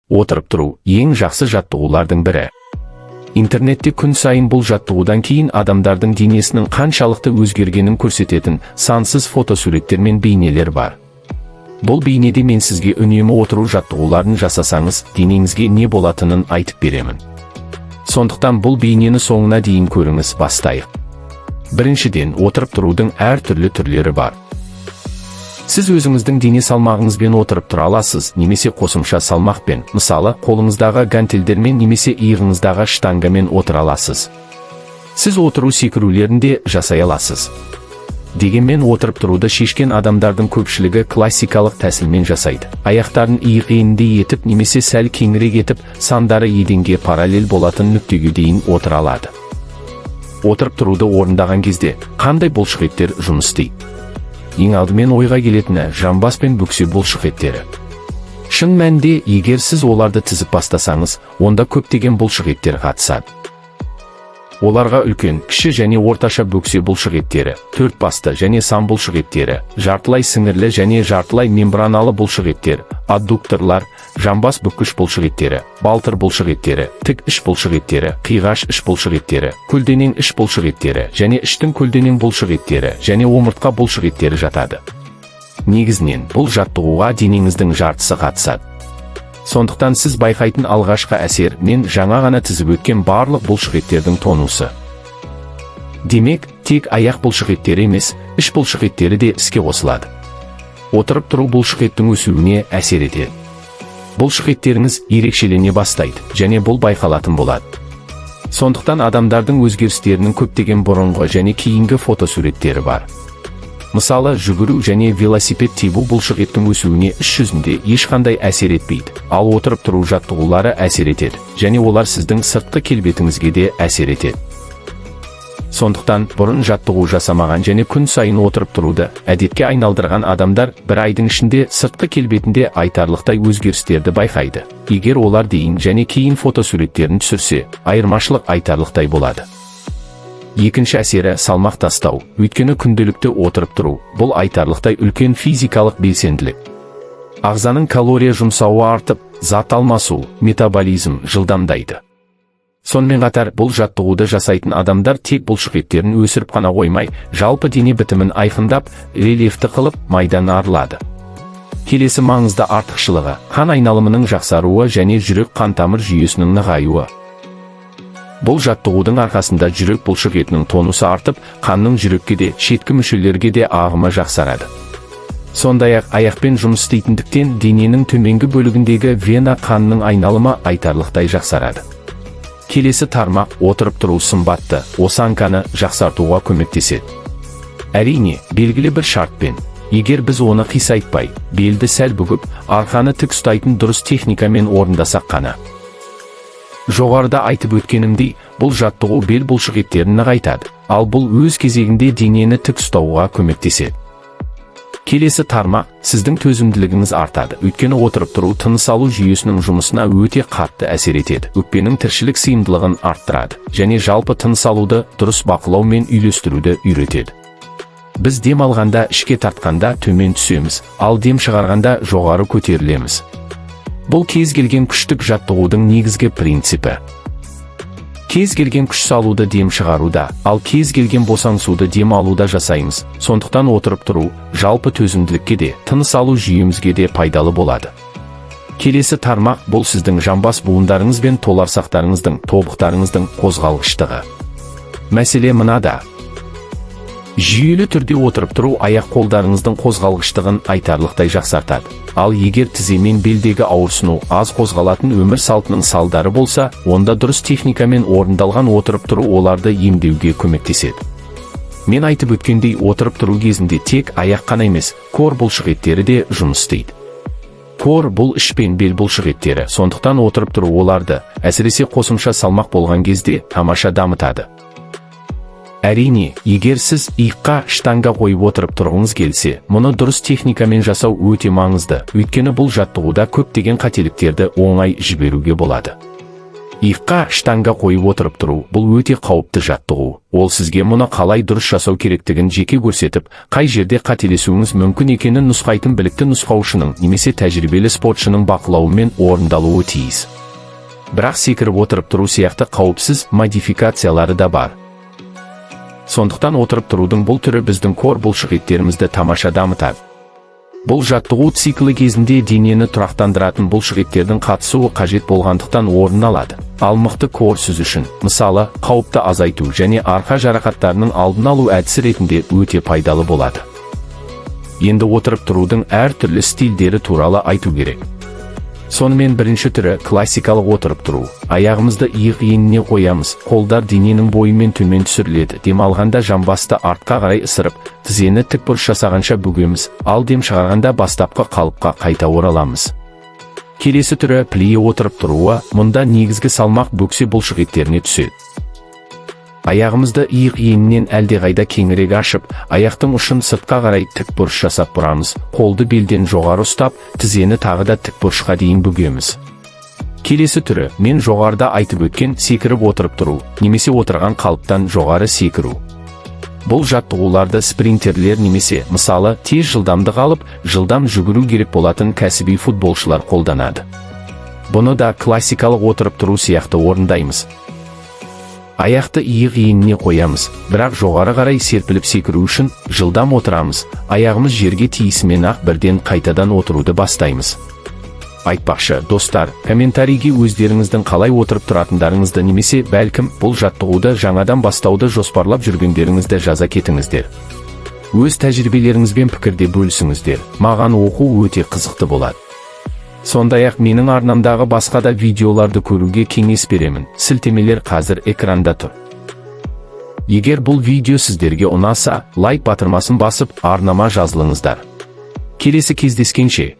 Отырып тұру ең жақсы жаттығулардың бірі. Интернетте күн сайын бұл жаттығудан кейін адамдардың денесінің қаншалықты өзгергенін көрсететін сансыз фотосуреттер мен бейнелер бар. Бұл бейнеде мен сізге үнемі отыру жаттығуларын жасасаңыз, денеңізге не болатынын айтып беремін. Сондықтан бұл бейнені соңына дейін көріңіз. Бастайық. Біріншіден, отырып тұрудың әртүрлі түрлері бар. Сіз өзіңіздің дене салмағыңызбен отырып тұра аласыз, немесе қосымша салмақпен, мысалы, қолыңыздағы гантельдермен немесе иығыңыздағы штангамен отыра аласыз. Сіз отыру секірулерін де жасай аласыз. Дегенмен отырып тұруды шешкен адамдардың көпшілігі классикалық тәсілмен жасайды. Аяқтарын иық енінде етіп немесе сәл кеңірек етіп, сандары еденге параллель болатын нүктеге дейін отыра алады. Отырып тұруды орындаған кезде қандай бұлшықеттер жұмыс істейді? Ең алдымен ойға келетіні жамбас пен бөксе бұлшықеттері. Шын мәнінде, егер сіз оларды тізіп бастасаңыз, онда көптеген бұлшықеттер қатысады. Оларға үлкен, кіші және орташа бөксе бұлшықеттері, төрт басты және сан бұлшықеттері, жартылай сіңірлі және жартылай мембраналы бұлшықеттер, аддукторлар, жамбас бүкіш бұлшықеттері, балтыр бұлшықеттері, тік іш бұлшықеттері, қиғаш іш бұлшықеттері, көлденең іш бұлшықеттері және іштің көлденең бұлшықеттері және омыртқа бұлшықеттері жатады. Негізінен, бұл жаттығуға денеңіздің жартысы қатысады. Сондықтан сіз байқайтын алғашқы әсер мен жаңа ғана тізіп өткен барлық бұлшықеттердің тонусы. Демек, тек аяқ бұлшықеттері емес, іш бұлшықеттері де іске қосылады. Отырып тұру бұлшықеттің өсуіне әсер етеді. Бұлшықеттеріңіз ерекшелене бастайды, және бұл байқалатын болады. Сондықтан адамдардың өзгерістерінің көптеген бұрынғы және кейінгі фотосуреттері бар. Мысалы, жүгіру және велосипед тебу бұлшықеттің өсуіне іс жүзінде ешқандай әсер етпейді, ал отырып тұру жаттығулары әсер етеді, және олар сіздің сыртқы келбетіңізге де әсер етеді. Сондықтан, бұрын жаттығу жасамаған және күн сайын отырып тұруды әдетке айналдырған адамдар бір айдың ішінде сыртқы келбетінде айтарлықтай өзгерістерді байқайды. Егер олар дейін және кейін фотосуреттерін түсірсе, айырмашылық айтарлықтай болады. Екінші әсері салмақ тастау, өйткені күнделікті отырып тұру, бұл айтарлықтай үлкен физикалық белсенділік. Ағзаның калория жұмсауы артып, зат алмасу, метаболизм жылдамдайды. Сонымен қатар, бұл жаттығуды жасайтын адамдар тек бұлшықеттерін өсіріп қана қоймай, жалпы дене бітімін айқындап, рельефті қылып, майдан арылады. Келесі маңызды артықшылығы, қан айналымының жақсаруы және жүрек қан-тамыр жүйесінің нығаюы. Бұл жаттығудың арқасында жүрек бұлшықетінің тонусы артып, қанның жүрекке де, шеткі мүшелерге де ағымы жақсарады. Сондай-ақ аяқпен жұмыс істейтіндіктен дененің төменгі бөлігіндегі вена қанның айналымы айтарлықтай жақсарады. Келесі тармақ отырып тұру сымбатты, осанканы жақсартуға көмектеседі. Әрине, белгілі бір шартпен. Егер біз оны қисайтпай, белді сәл бүгіп, арқаны тік ұстайтын дұрыс техникамен орындасақ қана. Жоғарыда айтып өткенімдей, бұл жаттығу бел бұлшықеттерін нығайтады, ал бұл өз кезегінде денені тік ұстауға көмектеседі. Келесі тармақ, сіздің төзімділігіңіз артады, өйткені отырып тұру тыныс алу жүйесінің жұмысына өте қатты әсер етеді, өкпенің тіршілік сыйымдылығын арттырады, және жалпы тыныс алуды дұрыс бақылау мен үйлестіруді үйретеді. Біз дем алғанда ішке тартқанда төмен түсеміз, ал дем шығарғанда жоғары көтерілеміз. Бұл кез келген күштік жаттығудың негізгі принципі. Кез келген күш салуды дем шығаруда, ал кез келген босаңсуды дем алуда жасаймыз. Сондықтан отырып тұру, жалпы төзімділікке де, тыныс алу жүйемізге де пайдалы болады. Келесі тармақ бұл сіздің жамбас буындарыңыз бен толарсақтарыңыздың, тобықтарыңыздың қозғалғыштығы. Мәселе мынада. Жүйелі түрде отырып тұру аяқ қолдарыңыздың қозғалғыштығын айтарлықтай жақсартады. Ал егер тізе мен белдегі ауырсыну аз қозғалатын өмір салтының салдары болса, онда дұрыс техникамен орындалған отырып тұру оларды емдеуге көмектеседі. Мен айтып өткендей, отырып тұру кезінде тек аяқ қана емес, кор бұлшықеттері де жұмыс істейді. Кор бұл іш пен бел бұлшықеттері, сондықтан отырып тұру оларды, әсіресе қосымша салмақ болған кезде, тамаша дамытады. Әрине, егер сіз иыққа штанга қойып отырып тұрғыңыз келсе, мұны дұрыс техникамен жасау өте маңызды, өйткені бұл жаттығуда көптеген қателіктерді оңай жіберуге болады. Иыққа штанга қойып отырып тұру – бұл өте қауіпті жаттығу. Ол сізге мұны қалай дұрыс жасау керектігін жеке көрсетіп, қай жерде қателесуіңіз мүмкін екенін нұсқайтын білікті нұсқаушының немесе тәжірибелі спортшының бақылауымен орындалуы тиіс. Бірақ секіріп отырып тұру сияқты қауіпсіз модификациялары да бар. Сондықтан отырып тұрудың бұл түрі біздің кор бұлшықеттерімізді тамаша дамытады. Бұл жаттығу циклі кезінде денені тұрақтандыратын бұлшықеттердің қатысуы қажет болғандықтан орын алады. Ал мықты кор сіз үшін, мысалы, қауіпті азайту және арқа жарақаттарының алдын алу әдісі ретінде өте пайдалы болады. Енді отырып тұрудың әртүрлі стильдері туралы айту керек. Сонымен бірінші түрі классикалық отырып тұру. Аяғымызды иық еніне қоямыз, қолдар дененің бойымен төмен түсіріледі. Дем алғанда жамбасты артқа қарай ысырып, тізені тікбұрыш жасағанша бүгеміз, ал дем шығарғанда бастапқы қалыпқа қайта ораламыз. Келесі түрі плие отырып тұруы. Мұнда негізгі салмақ бөксе бұлшықеттеріне түседі. Аяғымызды иық енінен әлдеқайда кеңірек ашып, аяқтың ұшын сыртқа қарай тікбұрыш жасап бұрамыз. Қолды белден жоғары ұстап, тізені тағы да тікбұрышқа дейін бүгеміз. Келесі түрі мен жоғарыда айтып өткен секіріп отырып тұру, немесе отырған қалыптан жоғары секіру. Бұл жаттығуларды спринтерлер немесе, мысалы, тез жылдамдық алып, жылдам жүгіру керек болатын кәсіби футболшылар қолданады. Бұны да классикалық отырып тұру сияқты орындаймыз. Аяқты иық еніне қоямыз, бірақ жоғары қарай серпіліп секіру үшін жылдам отырамыз. Аяғымыз жерге тиісімен ақ бірден қайтадан отыруды бастаймыз. Айтпақшы, достар, комментарийге өздеріңіздің қалай отырып тұратындарыңызды немесе бәлкім бұл жаттығуды жаңадан бастауды жоспарлап жүргендеріңізді жаза кетіңіздер. Өз тәжірибелеріңізбен пікірде бөлісіңіздер. Маған оқу өте қызықты болады. Сондай-ақ менің арнамдағы басқа да видеоларды көруге кеңес беремін. Сілтемелер қазір экранда тұр. Егер бұл видео сіздерге ұнаса, лайк батырмасын басып, арнама жазылыңыздар. Келесі кездескенше.